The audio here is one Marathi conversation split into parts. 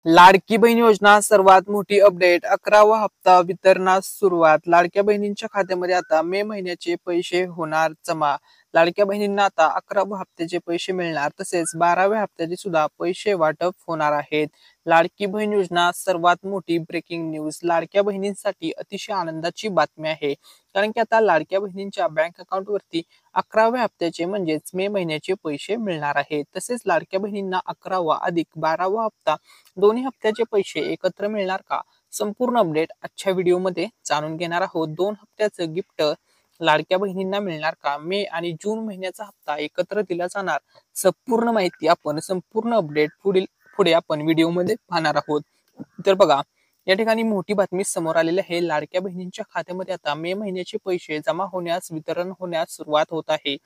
लाडकी बहीण योजना सर्वात मोठी अपडेट 11वा हप्ता वितरणास सुरुवात. लाडक्या बहिणींच्या खात्यामध्ये आता मे महिन्याचे पैसे होणार जमा. लाडक्या बहिणींना आता 11व्या हप्त्याचे पैसे मिळणार, तसेच 12व्या हप्त्याचे सुद्धा पैसे वाटप होणार आहेत. लाडकी बहीण योजना सर्वात मोठी ब्रेकिंग न्यूज. लाडक्या बहिणींसाठी अतिशय आनंदाची बातमी आहे, कारण की आता लाडक्या बहिणींच्या बँक अकाउंटवरती 11व्या हप्त्याचे म्हणजेच मे महिन्याचे पैसे मिळणार आहेत. तसेच लाडक्या बहिणींना 11वा अधिक 12वा हप्ता दोन्ही हप्त्याचे पैसे एकत्र मिळणार का? संपूर्ण अपडेट आजच्या व्हिडिओमध्ये जाणून घेणार आहोत. 2 हप्त्याचं गिफ्ट लाडक्या बहिणींना मिळणार का? मे आणि जून महिन्याचा हप्ता एकत्र दिला जाणार. संपूर्ण माहिती आपण संपूर्ण अपडेट पुढे आपण व्हिडिओमध्ये पाहणार आहोत. तर बघा, या ठिकाणी मोठी बातमी समोर आलेली आहे. लाडक्या बहिणींच्या खात्यामध्ये आता मे महिन्याचे पैसे जमा होण्यास वितरण होण्यास सुरुवात होत आहे.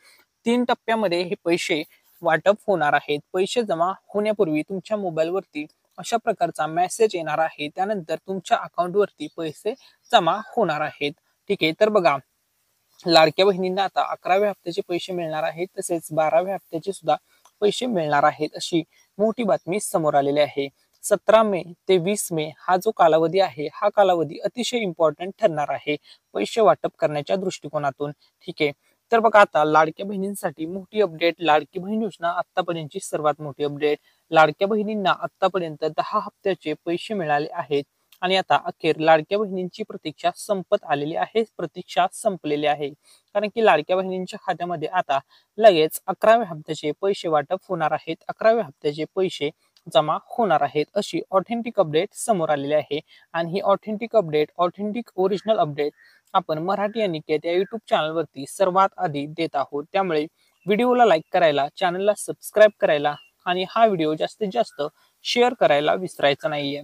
3 टप्प्यामध्ये हे पैसे वाटप होणार आहेत. पैसे जमा होण्यापूर्वी तुमच्या मोबाईलवरती अशा प्रकारचा मेसेज येणार आहे. त्यानंतर तुमच्या अकाउंटवरती पैसे जमा होणार आहेत. ठीक आहे, तर बघा, लाडक्या बहिणींना आता 11व्या हप्त्याचे पैसे मिळणार आहेत, तसेच 12व्या हप्त्याचे सुद्धा पैसे मिळणार आहेत, अशी मोठी बातमी समोर आलेली आहे. 17 मे ते 20 मे हा जो कालावधी आहे, हा कालावधी अतिशय इम्पॉर्टंट ठरणार आहे पैसे वाटप करण्याच्या दृष्टिकोनातून. ठीक आहे, तर बघा, आता लाडक्या बहिणींसाठी मोठी अपडेट. लाडकी बहीण योजना आतापर्यंतची सर्वात मोठी अपडेट. लाडक्या बहिणींना आतापर्यंत 10 हप्त्याचे पैसे मिळाले आहेत आणि आता अखेर लाडक्या बहिणींची प्रतीक्षा संपत आलेली आहे. प्रतीक्षा संपलेली आहे, कारण की लाडक्या बहिणींच्या खात्यामध्ये आता लगेच 11व्या हप्त्याचे पैसे वाटप होणार आहेत. 11व्या हप्त्याचे पैसे जमा होणार आहेत, अशी ऑथेंटिक अपडेट समोर आलेली आहे. आणि ही authentic update, authentic original update आपण मराठी अनिकेत या युट्यूब चॅनलवरती सर्वात आधी देत आहोत. त्यामुळे व्हिडिओला लाईक करायला, चॅनलला सबस्क्राईब करायला आणि हा व्हिडिओ जास्तीत जास्त शेअर करायला विसरायचं नाहीये.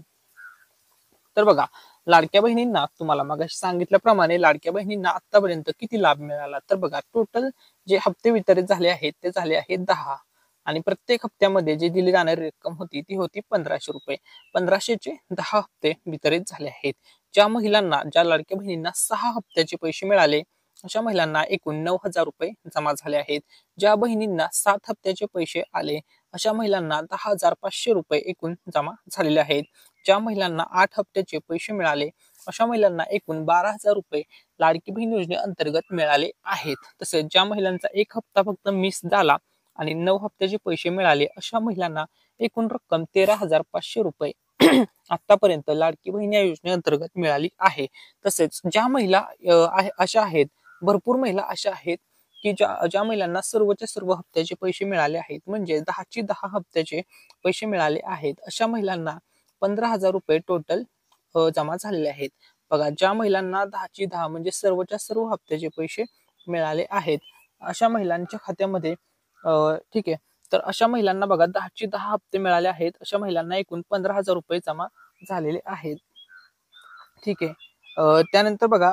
तर बघा, लाडक्या बहिणींना तुम्हाला मगाशी सांगितल्याप्रमाणे लाडक्या बहिणींना आतापर्यंत किती लाभ मिळाला, तर बघा, टोटल जे हप्ते वितरित झाले आहेत ते झाले आहेत 10. आणि प्रत्येक हप्त्यामध्ये जे दिली जाणारी रक्कम होती ती होती 1500 रुपये. 1500चे 10 हप्ते वितरित झाले आहेत. ज्या लाडक्या बहिणींना 6 हप्त्याचे पैसे मिळाले, अशा महिलांना एकूण 9000 रुपये जमा झाले आहेत. ज्या बहिणींना 7 हप्त्याचे पैसे आले, अशा महिलांना 10,500 रुपये एकूण जमा झालेले आहेत. ज्या महिलांना 8 हप्त्याचे पैसे मिळाले, अशा महिलांना एकूण 12,000 रुपये लाडकी बहीण योजनेअंतर्गत मिळाले आहेत. तसेच ज्या महिलांचा 1 हप्ता फक्त मिस झाला आणि 9 हप्त्याचे पैसे मिळाले, अशा महिलांना एकूण रक्कम 13,500 रुपये आतापर्यंत लाडकी बहीण या योजनेअंतर्गत मिळाली आहे. तसेच ज्या महिला अशा आहेत, भरपूर महिला अशा आहेत की ज्या महिलांना सर्वच्या सर्व हप्त्याचे पैसे मिळाले आहेत, म्हणजे 10ची 10 हप्त्याचे पैसे मिळाले आहेत, अशा महिलांना 15,000 रुपये टोटल जमा झालेले आहेत. बघा, ज्या महिलांना 10ची 10 म्हणजे सर्वच्या सर्व हप्त्याचे पैसे मिळाले आहेत, अशा महिलांच्या खात्यामध्ये ठीक आहे, तर अशा महिलांना बघा 10ची 10 हप्ते मिळाले आहेत, अशा महिलांना एकूण 15,000 रुपये जमा झालेले आहेत. ठीक आहे, त्यानंतर बघा,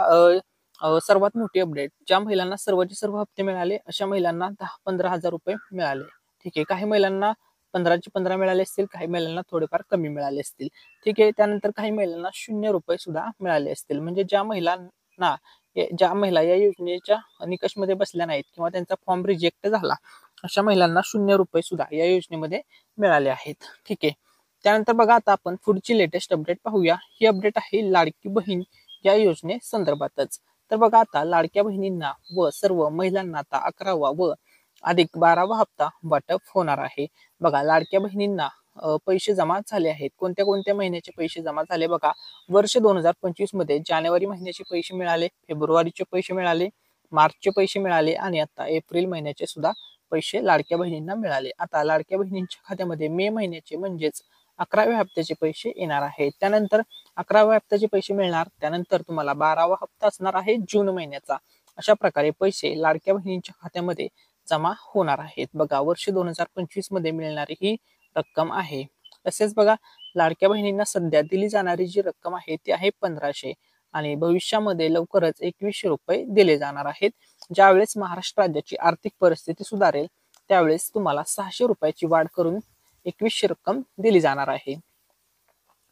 सर्वात मोठी अपडेट. ज्या महिलांना सर्वचे सर्व हप्ते मिळाले, अशा महिलांना 10-15,000 रुपये मिळाले. ठीक आहे, काही महिलांना 15चे 15 मिळाले असतील, काही महिलांना थोडेफार कमी मिळाले असतील. ठीक आहे, त्यानंतर काही महिलांना 0 रुपये सुद्धा मिळाले असतील. म्हणजे ज्या महिला या योजनेच्या निकषमध्ये बसल्या नाहीत किंवा त्यांचा फॉर्म रिजेक्ट झाला, अशा महिलांना 0 रुपये सुद्धा या योजनेमध्ये मिळाले आहेत. ठीक आहे, त्यानंतर बघा, आता आपण पुढची लेटेस्ट अपडेट पाहूया. ही अपडेट आहे लाडकी बहीण या योजने संदर्भातच. तर बघा, आता लाडक्या बहिणींना व सर्व महिलांना आता 11वा व अधिक 12वा हप्ता वाटप होणार आहे. बघा, लाडक्या बहिणींना पैसे जमा झाले आहेत. कोणत्या कोणत्या महिन्याचे पैसे जमा झाले बघा. वर्ष 2025 मध्ये जानेवारी महिन्याचे पैसे मिळाले, फेब्रुवारीचे पैसे मिळाले, मार्चचे पैसे मिळाले आणि आता एप्रिल महिन्याचे सुद्धा पैसे लाडक्या बहिणींना मिळाले. आता लाडक्या बहिणींच्या खात्यामध्ये मे महिन्याचे म्हणजेच 11व्या हप्त्याचे पैसे येणार आहेत. त्यानंतर 11व्या हप्त्याचे पैसे मिळणार, त्यानंतर तुम्हाला 12वा हप्ता असणार आहे जून महिन्याचा. अशा प्रकारे पैसे लाडक्या बहिणींच्या खात्यामध्ये जमा होणार आहेत. बघा, वर्ष 2025 मध्ये मिळणारी ही रक्कम आहे. तसेच बघा, लाडक्या बहिणींना सध्या दिली जाणारी जी रक्कम आहे ती आहे 1500 आणि भविष्यामध्ये लवकरच 2100 रुपये दिले जाणार आहेत. ज्यावेळेस महाराष्ट्र राज्याची आर्थिक परिस्थिती सुधारेल, त्यावेळेस तुम्हाला 600 रुपयाची वाढ करून 2100 रक्कम दिली जाणार आहे.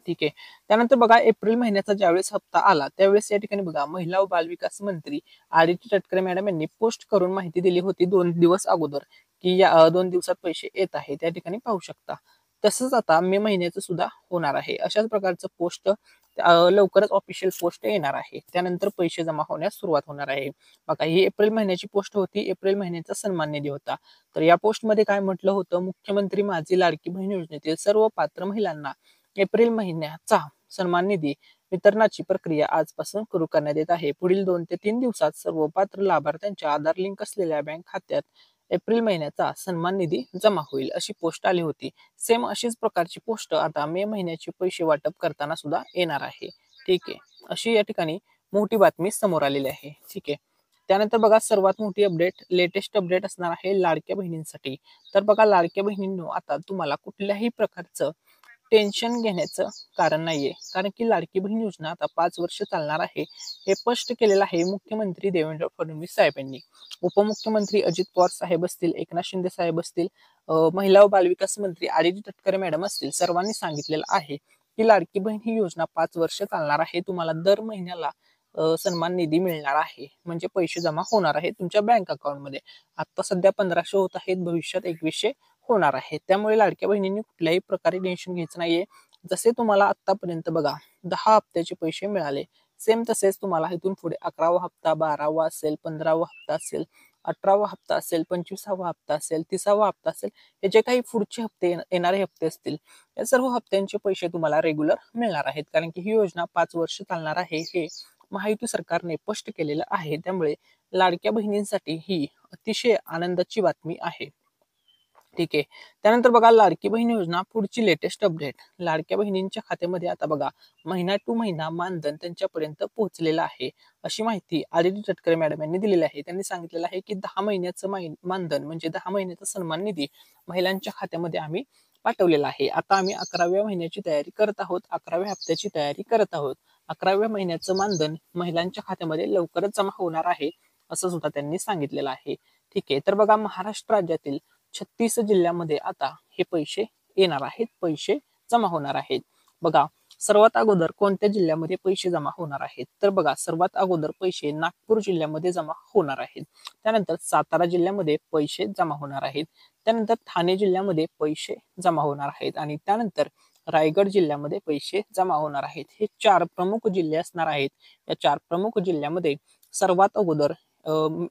ठीक आहे, त्यानंतर बघा, एप्रिल महिन्याचा ज्यावेळेस हप्ता आला, त्यावेळेस या ठिकाणी बघा, महिला व बालविकास मंत्री आदिती तटकरे मॅडम यांनी पोस्ट करून माहिती दिली होती 2 दिवस अगोदर की या 2 दिवसात पैसे येत आहेत. त्या ठिकाणी पाहू शकता. तसंच आता मे महिन्याचं सुद्धा होणार आहे. अशाच प्रकारचं पोस्ट लवकरच ऑफिशियल पोस्ट येणार आहे. त्यानंतर पैसे जमा होण्यास सुरुवात होणार आहे. बघा, ही एप्रिल महिन्याची पोस्ट होती. एप्रिल महिन्याचा सन्मान निधी होता. तर या पोस्टमध्ये काय म्हटलं होतं, मुख्यमंत्री माझी लाडकी बहीण योजनेतील सर्व पात्र महिलांना एप्रिल महिन्याचा सन्मान निधी वितरणाची प्रक्रिया आजपासून सुरू करण्यात येत आहे. पुढील 2 ते 3 दिवसात सर्व पात्र लाभार्थ्यांच्या आधार लिंक असलेल्या बँक खात्यात एप्रिल महिन्याचा सन्मान निधी जमा होईल, अशी पोस्ट आली होती. सेम अशीच प्रकारची पोस्ट आता मे महिन्याचे पैसे वाटप करताना सुद्धा येणार आहे. ठीक आहे. अशी या ठिकाणी मोठी बातमी समोर आलेली आहे. ठीक आहे. त्यानंतर बघा, सर्वात मोठी अपडेट, लेटेस्ट अपडेट असणार आहे लाडक्या बहिणींसाठी. तर बघा, लाडक्या बहिणींनो, आता तुम्हाला कुठल्याही प्रकारचं टेन्शन घेण्याचं कारण नाहीये. कारण की लाडकी बहीण योजना आता 5 वर्ष चालणार आहे, हे स्पष्ट केलेलं आहे मुख्यमंत्री देवेंद्र फडणवीस साहेब यांनी. उपमुख्यमंत्री अजित पवार साहेब असतील, एकनाथ शिंदे साहेब असतील, महिला व बालविकास मंत्री आदिती तटकरे मॅडम असतील, सर्वांनी सांगितलेलं आहे की लाडकी बहीण ही योजना 5 वर्ष चालणार आहे. तुम्हाला दर महिन्याला सन्मान निधी मिळणार आहे, म्हणजे पैसे जमा होणार आहेत तुमच्या बँक अकाउंटमध्ये. आता सध्या 1500 होत आहेत, भविष्यात 2100 होणार आहे. त्यामुळे लाडक्या बहिणींनी कुठल्याही प्रकारे टेन्शन घ्यायचं नाहीये. जसे तुम्हाला आतापर्यंत बघा 10 हप्त्याचे पैसे मिळाले, सेम तसेच तुम्हाला इथून पुढे 11वा हप्ता, 12वा असेल, 15वा हप्ता असेल, 18वा हप्ता असेल, 25वा हप्ता असेल, 30वा हप्ता असेल, हे जे काही पुढचे हप्ते येणारे हप्ते असतील, या सर्व हप्त्यांचे पैसे तुम्हाला रेग्युलर मिळणार आहेत. कारण की ही योजना 5 वर्ष चालणार आहे, हे महायुती सरकारने स्पष्ट केलेलं आहे. त्यामुळे लाडक्या बहिणींसाठी ही अतिशय आनंदाची बातमी आहे. ठीक आहे. त्यानंतर बघा, लाडकी बहीण योजना पुढची लेटेस्ट अपडेट. लाडक्या बहिणींच्या खात्यामध्ये आता बघा महिना टू महिना मानधन त्यांच्यापर्यंत पोहोचलेलं आहे, अशी माहिती आदिती तटकरे मॅडम यांनी दिलेली आहे. त्यांनी सांगितलेलं आहे की 10 महिन्याचं मानधन म्हणजे 10 महिन्याचा सन्मान निधी महिलांच्या खात्यामध्ये आम्ही पाठवलेला आहे. आता आम्ही 11व्या महिन्याची तयारी करत आहोत, 11व्या हप्त्याची तयारी करत आहोत. 11व्या महिन्याचं मानधन महिलांच्या खात्यामध्ये लवकरच जमा होणार आहे, असं सुद्धा त्यांनी सांगितलेलं आहे. ठीक आहे. तर बघा, महाराष्ट्र राज्यातील 36 जिल्ह्यामध्ये आता हे पैसे येणार आहेत, पैसे जमा होणार आहेत. बघा, सर्वात अगोदर कोणत्या जिल्ह्यामध्ये पैसे जमा होणार आहेत, तर बघा, सर्वात अगोदर पैसे नागपूर जिल्ह्यामध्ये जमा होणार आहेत. त्यानंतर सातारा जिल्ह्यामध्ये पैसे जमा होणार आहेत. त्यानंतर ठाणे जिल्ह्यामध्ये पैसे जमा होणार आहेत आणि त्यानंतर रायगड जिल्ह्यामध्ये पैसे जमा होणार आहेत. हे 4 प्रमुख जिल्हे असणार आहेत. या 4 प्रमुख जिल्ह्यामध्ये सर्वात अगोदर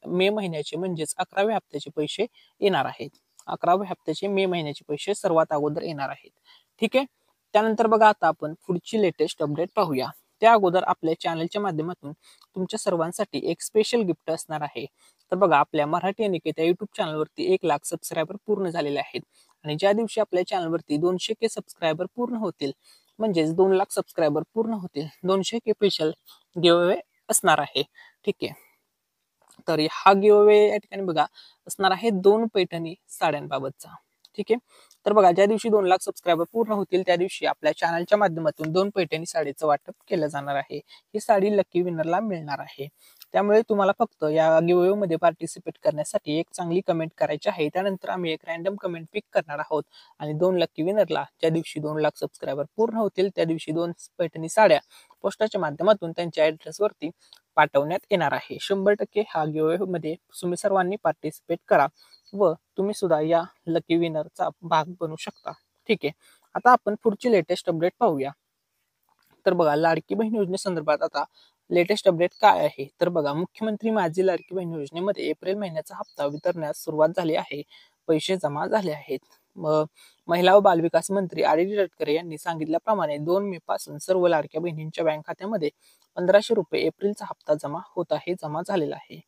मे महिन्याचे म्हणजेच 11व्या हप्त्याचे पैसे येणार आहेत. 11व्या हप्त्याचे मे महिन्याचे पैसे सर्वात अगोदर येणार आहेत. ठीक आहे. त्यानंतर बघा, आता आपण पुढची लेटेस्ट अपडेट पाहूया. त्या अगोदर आपल्या चॅनलच्या माध्यमातून तुमच्या सर्वांसाठी एक स्पेशल गिफ्ट असणार आहे. तर बघा, आपल्या मराठी अनिकेत या युट्यूब चॅनलवरती 1 लाख सबस्क्रायबर पूर्ण झालेले आहेत आणि ज्या दिवशी आपल्या चॅनलवरती 200K सबस्क्रायबर पूर्ण होतील, म्हणजेच 2 लाख सबस्क्रायबर पूर्ण होतील, 200K स्पेशल गिव्हअवे असणार आहे. ठीक आहे. तर हा गिव्हअवे या ठिकाणी बघा असणार आहे 2 पैठणी साड्यांबाबतचा. ठीक आहे. तर बघा, ज्या दिवशी 2 लाख सबस्क्रायबर पूर्ण होतील त्या दिवशी आपल्या चॅनलच्या माध्यमातून 2 पैठणी साडीचं वाटप केलं जाणार आहे. ही साडी लकी विनरला मिळणार आहे. त्यामुळे तुम्हाला फक्त या गिव्हअवे मध्ये पार्टिसिपेट करण्यासाठी एक चांगली कमेंट करायची आहे. त्यानंतर आम्ही एक रॅन्डम कमेंट पिक करणार आहोत आणि 2 लकी विनरला ज्या दिवशी 2 लाख सबस्क्रायबर पूर्ण होतील त्या दिवशी 2 पैठणी साड्या पोस्टाच्या माध्यमातून त्यांच्या ऍड्रेसवरती पाठवण्यात येणार आहे. 100% हा गिव्हअवे मध्ये तुम्ही सर्वांनी पार्टिसिपेट करा व तुम्ही सुद्धा या लकी विनरचा भाग बनू शकता. ठीक आहे. आता आपण पुढची लेटेस्ट अपडेट पाहूया. तर बघा, लाडकी बहीण योजनेसंदर्भात आता लेटेस्ट अपडेट काय आहे, तर बघा, मुख्यमंत्री माझी लाडकी बहीण योजनेमध्ये एप्रिल महिन्याचा हप्ता वितरण्यास सुरुवात झाली आहे, पैसे जमा झाले आहेत. महिला व बालविकास मंत्री आदिती तटकरे यांनी सांगितल्याप्रमाणे 2 मे पासून सर्व लाडक्या बहिणींच्या बँक खात्यामध्ये 1500 रुपये एप्रिलचा हप्ता जमा झालेला आहे.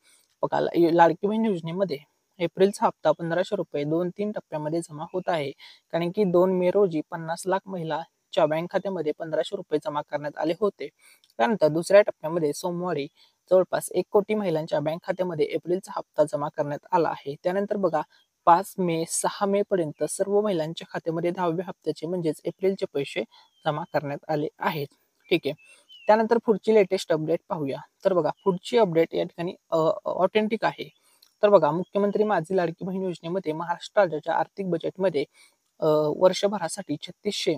बघा, लाडकी बहीण योजनेमध्ये एप्रिलचा हप्ता 1500 रुपये 2-3 टप्प्यामध्ये जमा होत आहे. कारण की 2 मे रोजी 50 लाख महिलांच्या बँक खात्यामध्ये 1500 रुपये जमा करण्यात आले होते. त्यानंतर दुसऱ्या टप्प्यामध्ये सोमवारी जवळपास 1 कोटी महिलांच्या बँक खात्यामध्ये एप्रिलचा हप्ता जमा करण्यात आला आहे. त्यानंतर बघा, 5 मे 6 मे पर्यंत सर्व महिलांच्या खात्यामध्ये 10व्या हप्त्याचे म्हणजेच एप्रिलचे पैसे जमा करण्यात आले आहेत. ठीक आहे. त्यानंतर पुढची लेटेस्ट अपडेट पाहूया. तर बघा, पुढची अपडेट या ठिकाणी ऑथेंटिक आहे. तर बघा, मुख्यमंत्री माझी लाडकी बहीण योजनेमध्ये महाराष्ट्र राज्याच्या आर्थिक बजेटमध्ये वर्षभरासाठी 3600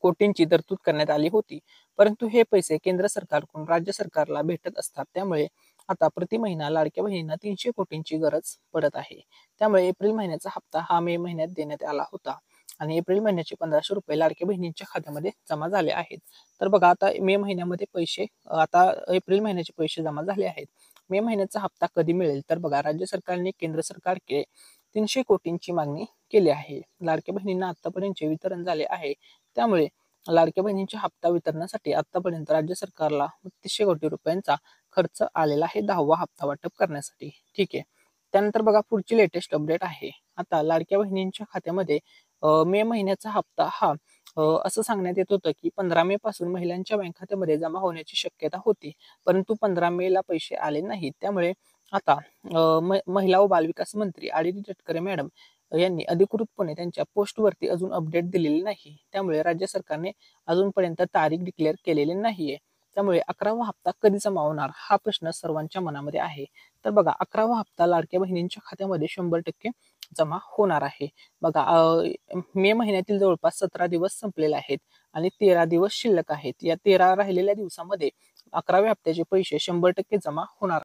कोटींची तरतूद करण्यात आली होती. परंतु हे पैसे केंद्र सरकारकडून राज्य सरकारला भेटत असतात. त्यामुळे आता प्रति महिना लाडक्या बहिणींना 300 कोटींची गरज पडत आहे. त्यामुळे एप्रिल महिन्याचा हप्ता हा मे महिन्यात देण्यात आला होता. आणि एप्रिल महिन्याचे 1500 रुपये लाडक्या बहिणींच्या खात्यामध्ये जमा झाले आहेत. तर बघा आता मे महिन्यामध्ये पैसे आता एप्रिल महिन्याचे पैसे जमा झाले आहेत. मे महिन्याचा हप्ता कधी मिळेल? तर बघा राज्य सरकारने केंद्र सरकारकडे 300 कोटींची मागणी केली आहे. लाडक्या बहिणींना आतापर्यंतचे वितरण झाले आहे. त्यामुळे लाडक्या बहिणींच्या हप्ता वितरणासाठी आतापर्यंत राज्य सरकारला 300 कोटी रुपयांचा खर्च आलेला आहे 10वा हप्ता वाटप करण्यासाठी. ठीक आहे. त्यानंतर बघा पुढची लेटेस्ट अपडेट आहे. आता लाडक्या बहिणींच्या खात्यामध्ये मे महिन्याचा हप्ता हा असं सांगण्यात येत होतं की 15 मे पासून महिलांच्या बँक खात्यामध्ये जमा होण्याची शक्यता होती. परंतु 15 मे ला पैसे आले नाहीत. त्यामुळे आता महिला व बालविकास मंत्री आदिती तटकरे मॅडम यांनी अधिकृतपणे त्यांच्या पोस्टवरती अजून अपडेट दिलेली नाही. त्यामुळे राज्य सरकारने अजूनपर्यंत तारीख डिक्लेअर केलेली नाहीये. त्यामुळे 11वा हप्ता कधी जमा होणार हा प्रश्न सर्वांच्या मनामध्ये आहे. तर बघा 11वा हप्ता लाडक्या बहिणींच्या खात्यामध्ये 100% जमा होणार आहे. बघा मे महिन्यातील जवळपास 17 दिवस संपलेले आहेत आणि 13 दिवस शिल्लक आहेत. या 13 राहिलेल्या दिवसामध्ये 11व्या हप्त्याचे पैसे 100% जमा होणार.